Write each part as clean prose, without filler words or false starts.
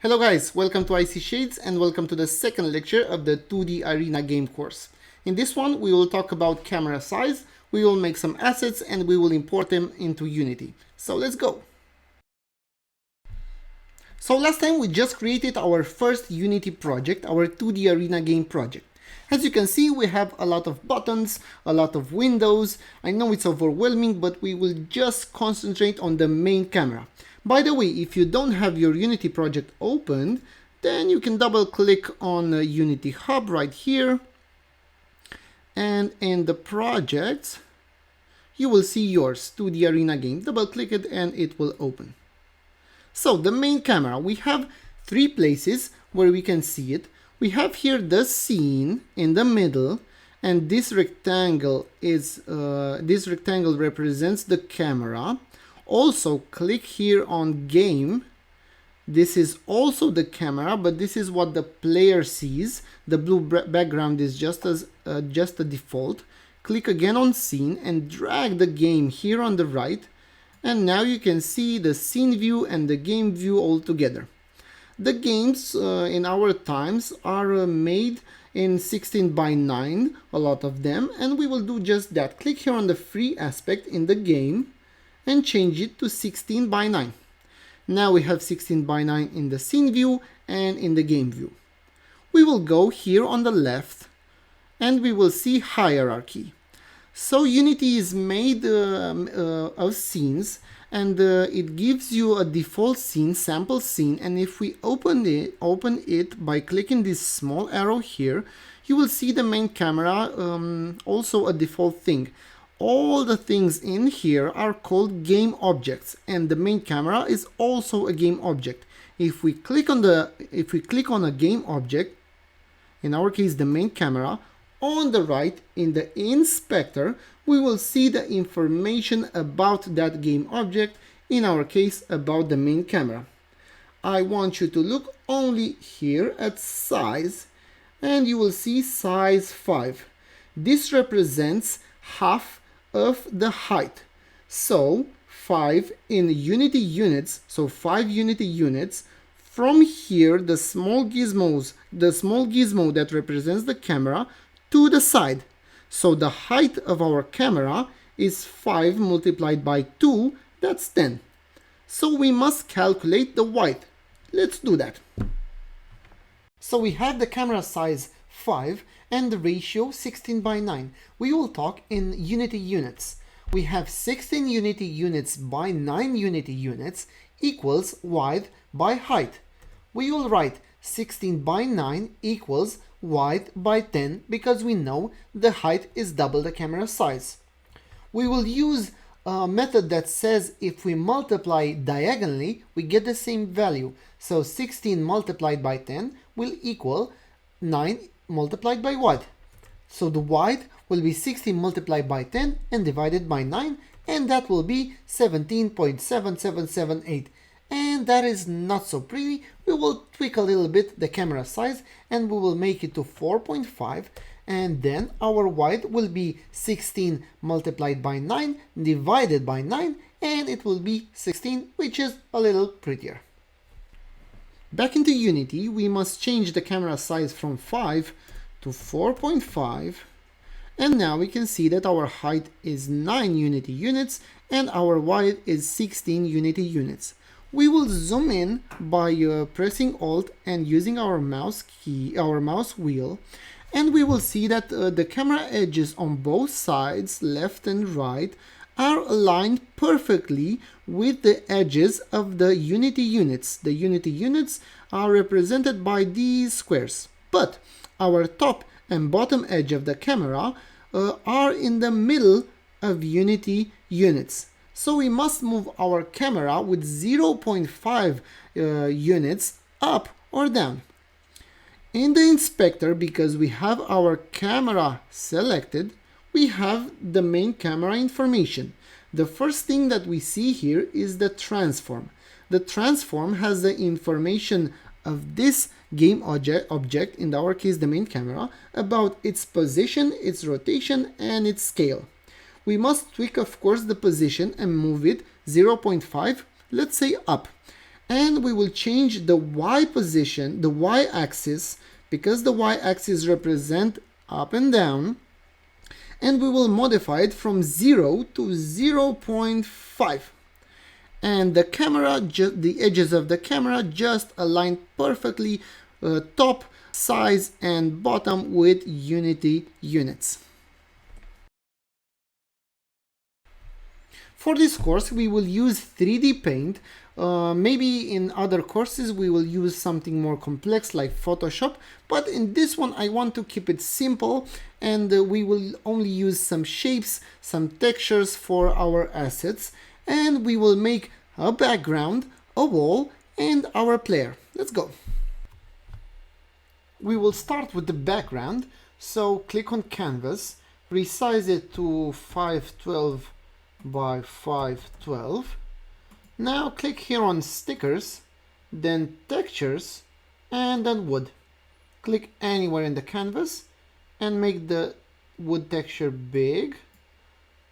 Hello guys, welcome to IC Shades and welcome to the second lecture of the 2D Arena game course. In this one we will talk about camera size, we will make some assets and we will import them into Unity. So let's go! So last time we just created our first Unity project, our 2D Arena game project. As you can see, we have a lot of buttons, a lot of windows. I know it's overwhelming, but we will just concentrate on the main camera. By the way, if you don't have your Unity project opened, then you can double click on Unity Hub right here. And in the projects, you will see yours, 2D Arena game. Double click it and it will open. So the main camera, we have three places where we can see it. We have here the scene in the middle, and this rectangle represents the camera. Also click here on game. This is also the camera, but this is what the player sees. The blue background is just a default. Click again on scene and drag the game here on the right, and now you can see the scene view and the game view all together. The games in our times are made in 16:9, a lot of them, and we will do just that. Click here on the free aspect in the game and change it to 16:9. Now we have 16:9 in the scene view and in the game view. We will go here on the left and we will see hierarchy. So Unity is made of scenes, and it gives you a default scene, sample scene, and if we open it by clicking this small arrow here, you will see the main camera, also a default thing. All the things in here are called game objects, and the main camera is also a game object. If we click on a game object, in our case the main camera, on the right in the inspector, we will see the information about that game object, in our case about the main camera. I want you to look only here at size, and you will see size 5. This represents half of the height. So 5 in Unity units, so 5 Unity units. From here, the small gizmo that represents the camera to the side. So the height of our camera is 5 multiplied by 2, that's 10. So we must calculate the width. Let's do that. So we have the camera size 5 and the ratio 16:9. We will talk in Unity units. We have 16 Unity units by 9 Unity units equals width by height. We will write 16:9 equals width by 10 because we know the height is double the camera size. We will use a method that says if we multiply diagonally, we get the same value. So 16 multiplied by 10 will equal 9 multiplied by what? So the width will be 16 multiplied by 10 and divided by 9, and that will be 17.7778. And that is not so pretty. We will tweak a little bit the camera size and we will make it to 4.5, and then our width will be 16 multiplied by 9 divided by 9, and it will be 16, which is a little prettier. Back into Unity, we must change the camera size from 5 to 4.5, and now we can see that our height is 9 Unity units and our width is 16 Unity units. We will zoom in by pressing Alt and using our mouse wheel, and we will see that the camera edges on both sides, left and right, are aligned perfectly with the edges of the Unity units. The Unity units are represented by these squares, but our top and bottom edge of the camera are in the middle of Unity units. So we must move our camera with 0.5 units up or down. In the inspector, because we have our camera selected, we have the main camera information. The first thing that we see here is the transform. The transform has the information of this game object, in our case the main camera, about its position, its rotation, and its scale. We must tweak, of course, the position and move it 0.5, let's say up. and we will change the Y position, the Y axis, because the Y axis represent up and down, and we will modify it from 0 to 0.5. And the camera, the edges of the camera just align perfectly, top, size and bottom with Unity units. For this course we will use 3D Paint. Maybe in other courses we will use something more complex like Photoshop, but in this one I want to keep it simple, and we will only use some shapes, some textures for our assets, and we will make a background, a wall and our player. Let's go. We will start with the background, so click on Canvas, resize it to 512 by 512. Now click here on Stickers, then Textures, and then Wood. Click anywhere in the canvas and make the wood texture big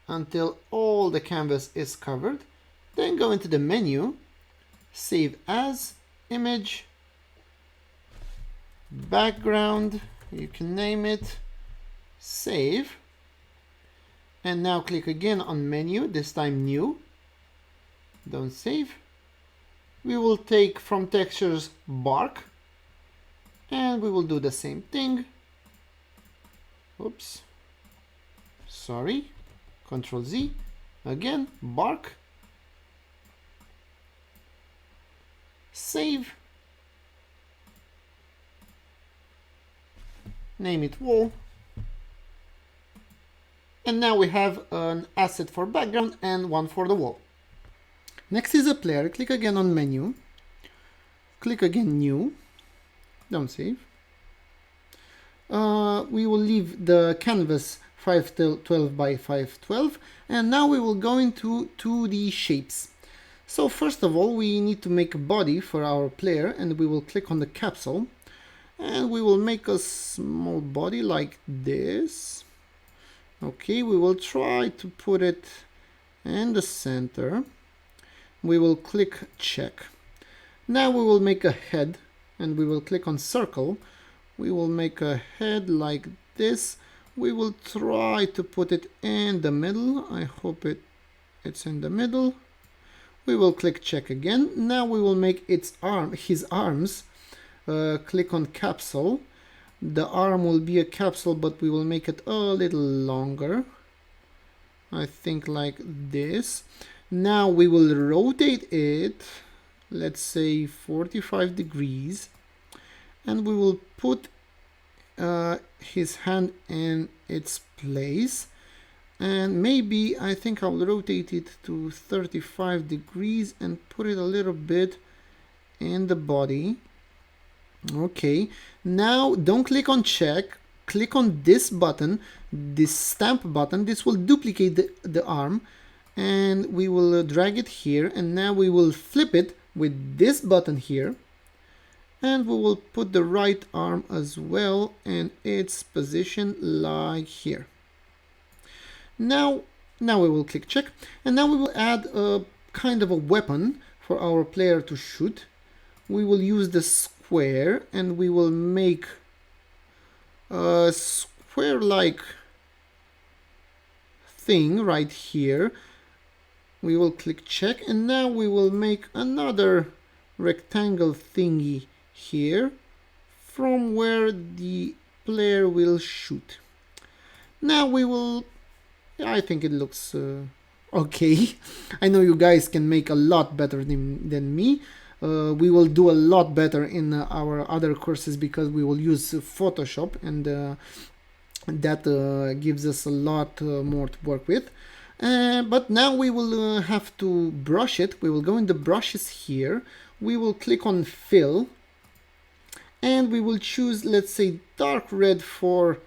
until all the canvas is covered. Then go into the menu, Save As, Image, Background, you can name it, Save. And now click again on Menu, this time New. Don't save. We will take from Textures Bark, and we will do the same thing. Oops. Sorry. Control Z. Again, Bark. Save. Name it Wall. And now we have an asset for background and one for the wall. Next is a player. Click again on Menu. Click again New. Don't save. We will leave the canvas 512 by 512, and now we will go into 2D shapes. So first of all we need to make a body for our player, and we will click on the capsule and we will make a small body like this. Okay, we will try to put it in the center. We will click check. Now we will make a head, and we will click on circle. We will make a head like this. We will try to put it in the middle. I hope it's in the middle. We will click check again. Now we will make his arms. Click on capsule. The arm will be a capsule, but we will make it a little longer. I think like this. Now we will rotate it, let's say 45 degrees, and we will put his hand in its place, and maybe I think I'll rotate it to 35 degrees and put it a little bit in the body. Okay, now don't click on check, click on this button, this stamp button. This will duplicate the arm, and we will drag it here, and now we will flip it with this button here, and we will put the right arm as well in its position like here. Now we will click check, and now we will add a kind of a weapon for our player to shoot. We will use the square, and we will make a square-like thing right here. We will click check, and now we will make another rectangle thingy here from where the player will shoot. Now we will, I think it looks okay. I know you guys can make a lot better than me. We will do a lot better in our other courses because we will use Photoshop, and that gives us a lot more to work with. But now we will have to brush it. We will go in the brushes here. We will click on fill, and we will choose, let's say, dark red for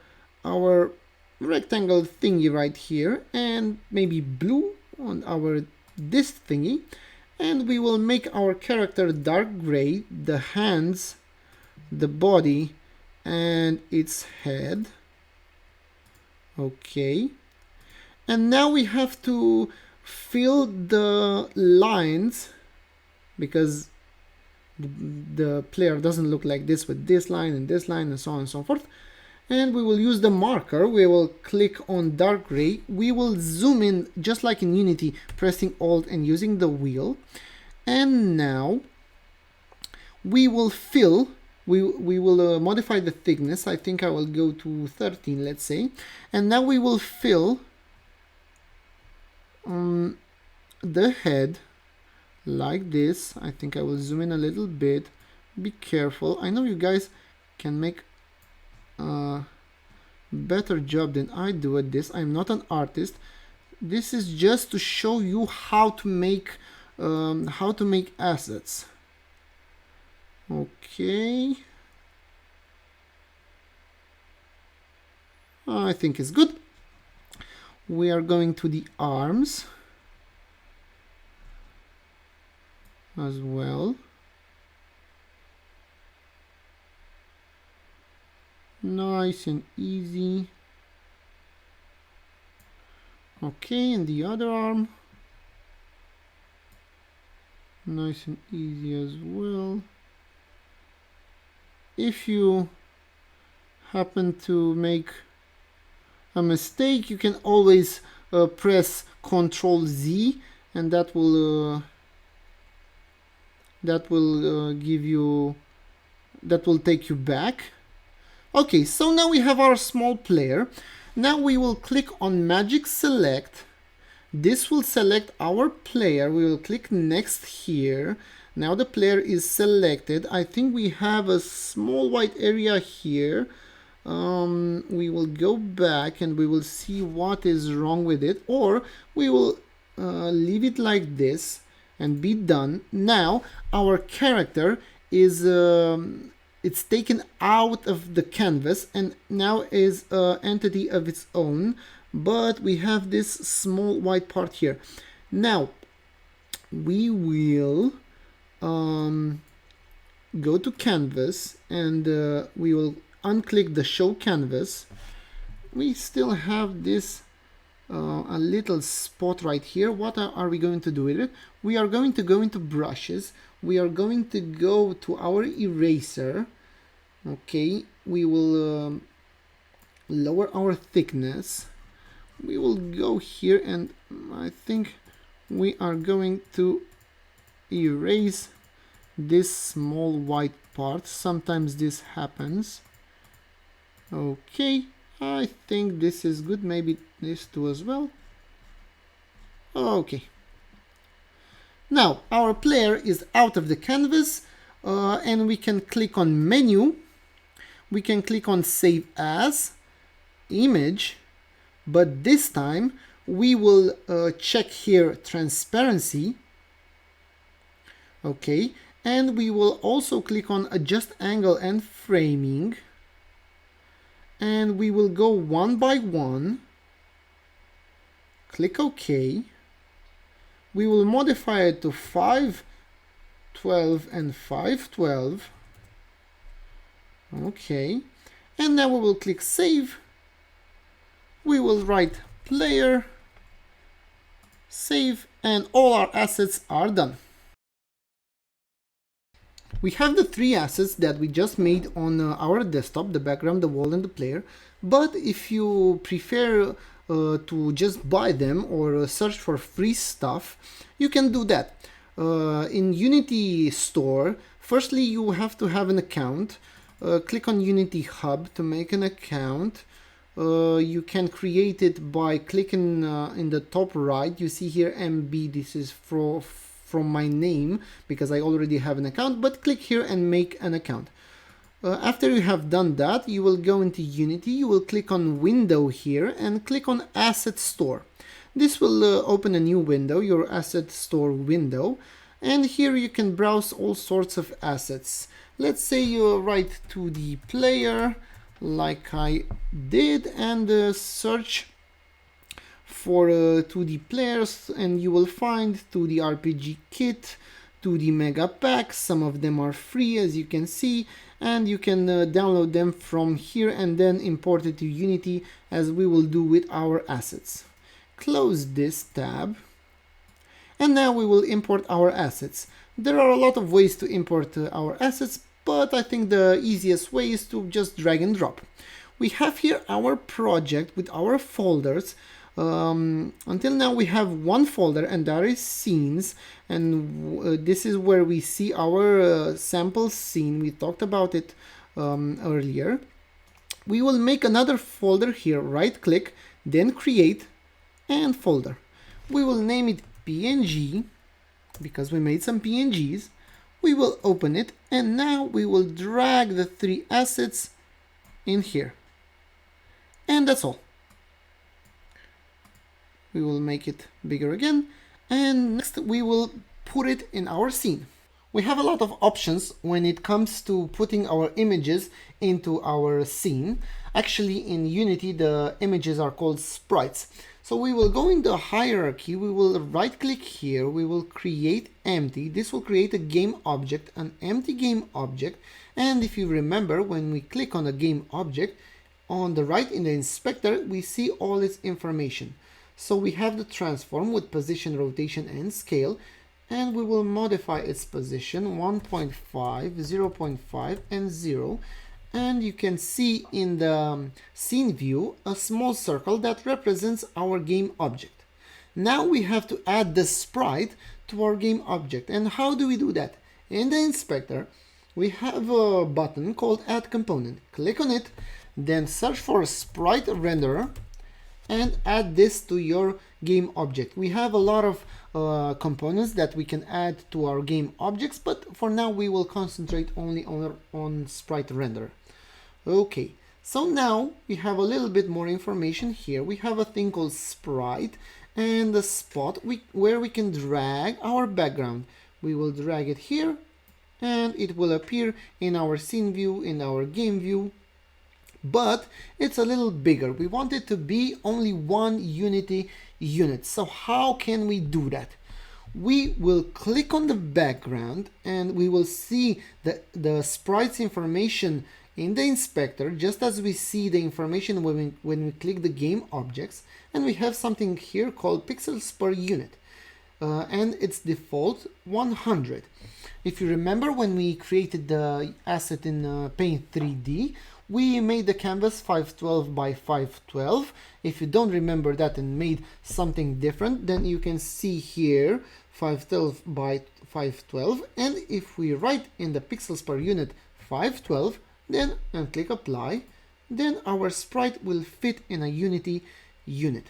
our rectangle thingy right here, and maybe blue on our this thingy. And we will make our character dark gray, the hands, the body, and its head. Okay. And now we have to fill the lines, because the player doesn't look like this with this line and so on and so forth. And we will use the marker. We will click on dark gray. We will zoom in just like in Unity, pressing Alt and using the wheel. And now we will fill, we will modify the thickness. I think I will go to 13, let's say. And now we will fill the head like this. I think I will zoom in a little bit. Be careful. I know you guys can make a better job than I do at this. I'm not an artist. This is just to show you how to make assets. Okay, I think it's good. We are going to the arms as well. Nice and easy. Okay, and the other arm. Nice and easy as well. If you happen to make a mistake, you can always press Ctrl Z, and that will take you back. Okay, so now we have our small player. Now we will click on Magic Select. This will select our player. We will click next here. Now the player is selected. I think we have a small white area here. We will go back and we will see what is wrong with it, or we will leave it like this and be done. Now our character is it's taken out of the canvas and now is an entity of its own, but we have this small white part here. Now we will go to canvas and we will unclick the show canvas. We still have this a little spot right here. What are we going to do with it? We are going to go into brushes. We are going to go to our eraser. Okay, we will lower our thickness. We will go here and I think we are going to erase this small white part. Sometimes this happens. Okay, I think this is good. Maybe this too as well. Okay. Now our player is out of the canvas and we can click on menu. We can click on save as image, but this time we will check here transparency. Okay, and we will also click on adjust angle and framing, and we will go one by one. Click OK. We will modify it to 512 and 512. Okay, and now we will click save. We will write player, save, and all our assets are done. We have the three assets that we just made on our desktop, the background, the wall, and the player. But if you prefer to just buy them or search for free stuff, you can do that. In Unity Store, firstly you have to have an account. Click on Unity Hub to make an account. You can create it by clicking in the top right. You see here MB, this is from my name because I already have an account, but click here and make an account. After you have done that, you will go into Unity, you will click on Window here and click on Asset Store. This will open a new window, your Asset Store window, and here you can browse all sorts of assets. Let's say you write 2D player like I did and search for 2D players, and you will find 2D RPG kit, 2D mega packs. Some of them are free as you can see, and you can download them from here and then import it to Unity as we will do with our assets. Close this tab, and now we will import our assets. There are a lot of ways to import our assets, but I think the easiest way is to just drag and drop. We have here our project with our folders. Until now we have one folder, and that is scenes, and this is where we see our sample scene. We talked about it earlier. We will make another folder here, right click, then create and folder. We will name it PNG because we made some PNGs. We will open it, and now we will drag the three assets in here. And that's all. We will make it bigger again, and next we will put it in our scene. We have a lot of options when it comes to putting our images into our scene. Actually, in Unity, the images are called sprites. So we will go in the hierarchy, we will right click here, we will create empty. This will create a game object, an empty game object. And if you remember, when we click on a game object, on the right in the inspector, we see all its information. So we have the transform with position, rotation, and scale. And we will modify its position 1.5, 0.5, and 0. And you can see in the scene view a small circle that represents our game object. Now we have to add the sprite to our game object. And how do we do that? In the inspector, we have a button called Add Component. Click on it, then search for Sprite Renderer and add this to your game object. We have a lot of components that we can add to our game objects, but for now we will concentrate only on Sprite Renderer. Okay, so now we have a little bit more information here. We have a thing called sprite and the spot where we can drag our background. We will drag it here and it will appear in our scene view, in our game view, but it's a little bigger. We want it to be only one Unity unit. So how can we do that? We will click on the background and we will see the sprite's information in the inspector, just as we see the information when we click the game objects. And we have something here called pixels per unit, and its default 100. If you remember, when we created the asset in Paint 3D, we made the canvas 512 by 512. If you don't remember that and made something different, then you can see here 512 by 512. And if we write in the pixels per unit 512, then and click apply, then our sprite will fit in a Unity unit.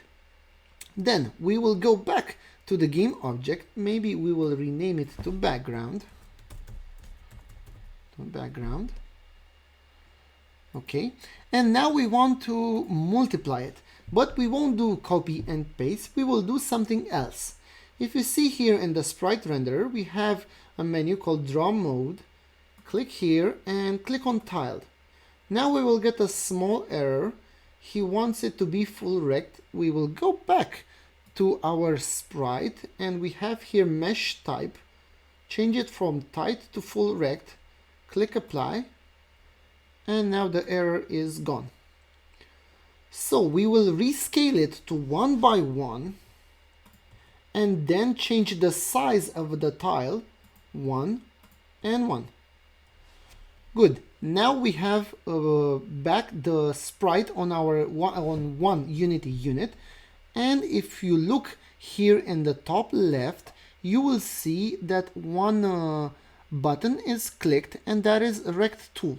Then we will go back to the game object. Maybe we will rename it to background. Okay, and now we want to multiply it, but we won't do copy and paste. We will do something else. If you see here in the sprite renderer, we have a menu called draw mode. Click here and click on tiled. Now we will get a small error. He wants it to be full rect. We will go back to our sprite and we have here mesh type. Change it from tight to full rect. Click apply. And now the error is gone. So we will rescale it to 1 by 1 and then change the size of the tile 1 and 1. Good. Now we have back the sprite on our one Unity unit, and if you look here in the top left, you will see that one button is clicked, and that is rect tool.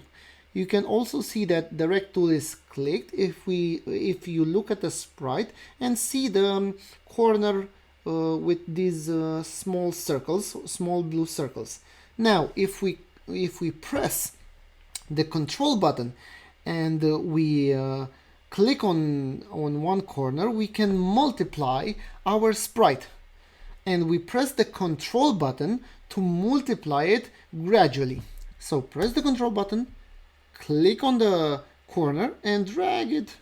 You can also see that the rect tool is clicked if you look at the sprite and see the corner with these small circles, small blue circles. Now if we press the control button and we click on one corner, we can multiply our sprite, and we press the control button to multiply it gradually. So press the control button, click on the corner and drag it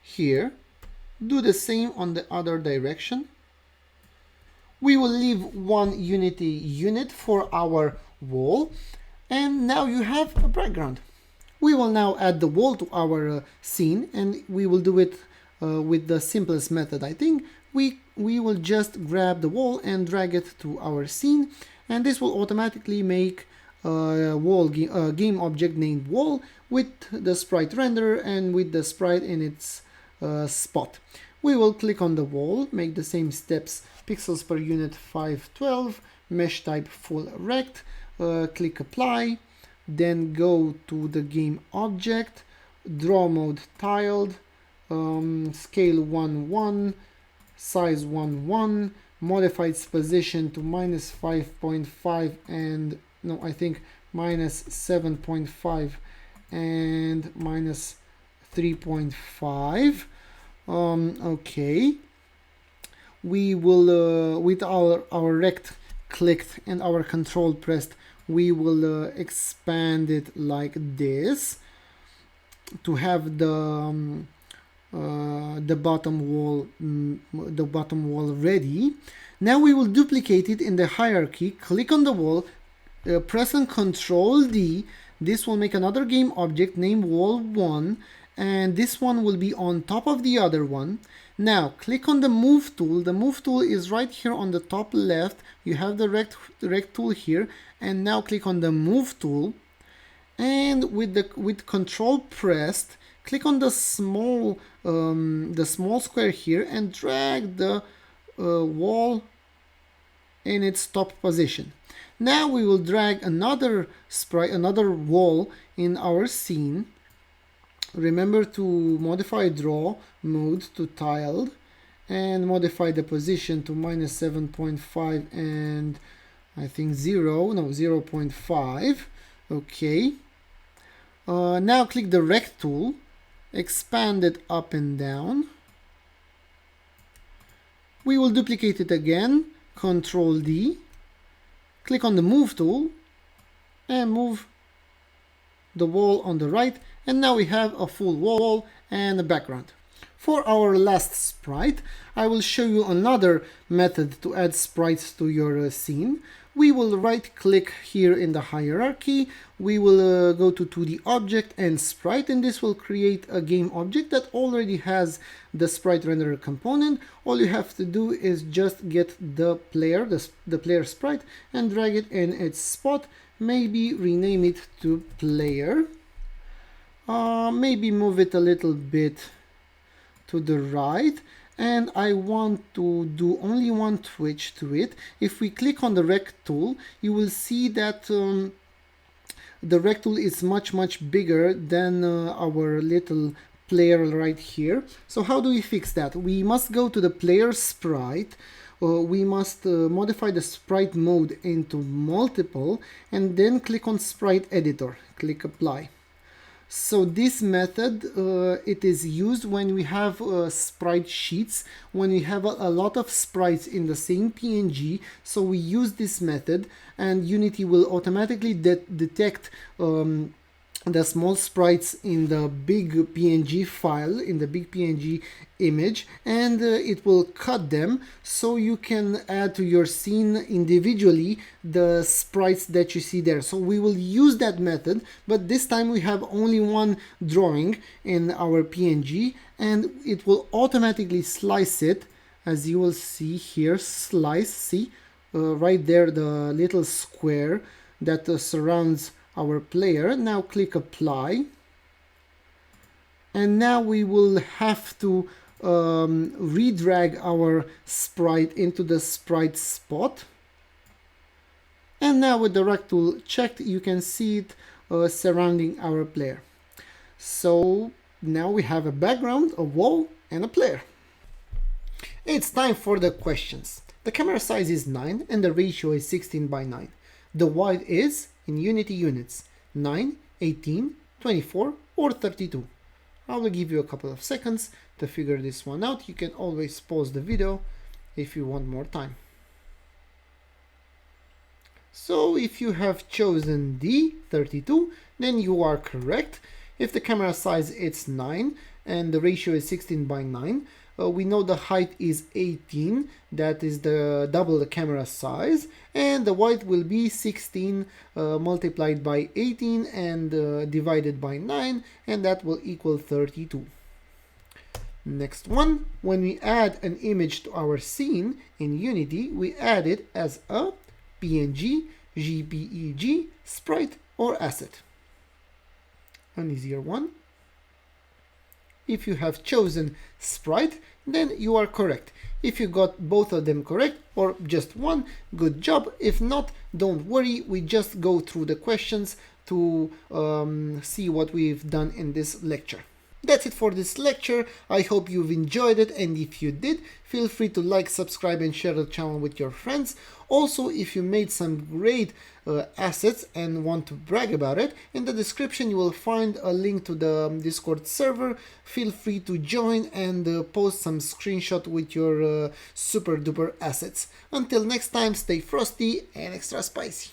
here. Do the same on the other direction. We will leave one Unity unit for our wall, and now you have a background. We will now add the wall to our scene, and we will do it with the simplest method. I think we will just grab the wall and drag it to our scene, and this will automatically make a game object named wall with the sprite renderer and with the sprite in its spot. We will click on the wall, make the same steps, pixels per unit 512, mesh type full rect, click apply, then go to the game object, draw mode tiled, scale 1:1, size 1:1, modify its position to -5.5 and no, I think -7.5 and -3.5. Okay, we will with our rect clicked and our control pressed, we will expand it like this to have the bottom wall ready. Now we will duplicate it in the hierarchy. Click on the wall, press on Control D. This will make another game object named wall1, and this one will be on top of the other one. Now click on the move tool. The move tool is right here on the top left. You have the rect tool here, and now click on the move tool, and with Control pressed, click on the small square here and drag the wall in its top position. Now we will drag another wall in our scene. Remember to modify draw mode to tiled and modify the position to -7.5 and I think 0.5. Okay. Now click the rect tool, expand it up and down. We will duplicate it again, Control D, click on the move tool and move the wall on the right, and now we have a full wall and a background. For our last sprite, I will show you another method to add sprites to your scene. We will right click here in the hierarchy, we will go to 2D object and sprite, and this will create a game object that already has the sprite renderer component. All you have to do is just get the player sprite and drag it in its spot. Maybe rename it to player. Maybe move it a little bit to the right, and I want to do only one twitch to it. If we click on the rect tool, you will see that the rect tool is much bigger than our little player right here. So how do we fix that? We must go to the player sprite. We must modify the sprite mode into multiple and then click on sprite editor, click apply. So this method, it is used when we have sprite sheets, when we have a lot of sprites in the same PNG. So we use this method and Unity will automatically detect the small sprites in the big PNG file, in the big PNG image, and it will cut them so you can add to your scene individually the sprites that you see there. So we will use that method, but this time we have only one drawing in our PNG, and it will automatically slice it, as you will see here. Slice, see right there, the little square that surrounds our player. Now click apply, and now we will have to redrag our sprite into the sprite spot, and now with the rect tool checked, you can see it surrounding our player. So now we have a background, a wall, and a player. It's time for the questions. The camera size is 9 and the ratio is 16:9. The width is, in Unity units, 9, 18, 24 or 32. I will give you a couple of seconds to figure this one out. You can always pause the video if you want more time. So if you have chosen D, 32, then you are correct. If the camera size is 9 and the ratio is 16:9, we know the height is 18, that is the double the camera size, and the width will be 16 multiplied by 18 and divided by 9, and that will equal 32. Next one, when we add an image to our scene in Unity, we add it as a PNG, JPEG, sprite, or asset. An easier one. If you have chosen sprite, then you are correct. If you got both of them correct or just one, good job. If not, don't worry, we just go through the questions to see what we've done in this lecture. That's it for this lecture. I hope you've enjoyed it, and if you did, feel free to like, subscribe, and share the channel with your friends. Also, if you made some great assets and want to brag about it, in the description you will find a link to the Discord server. Feel free to join and post some screenshot with your super duper assets. Until next time, stay frosty and extra spicy.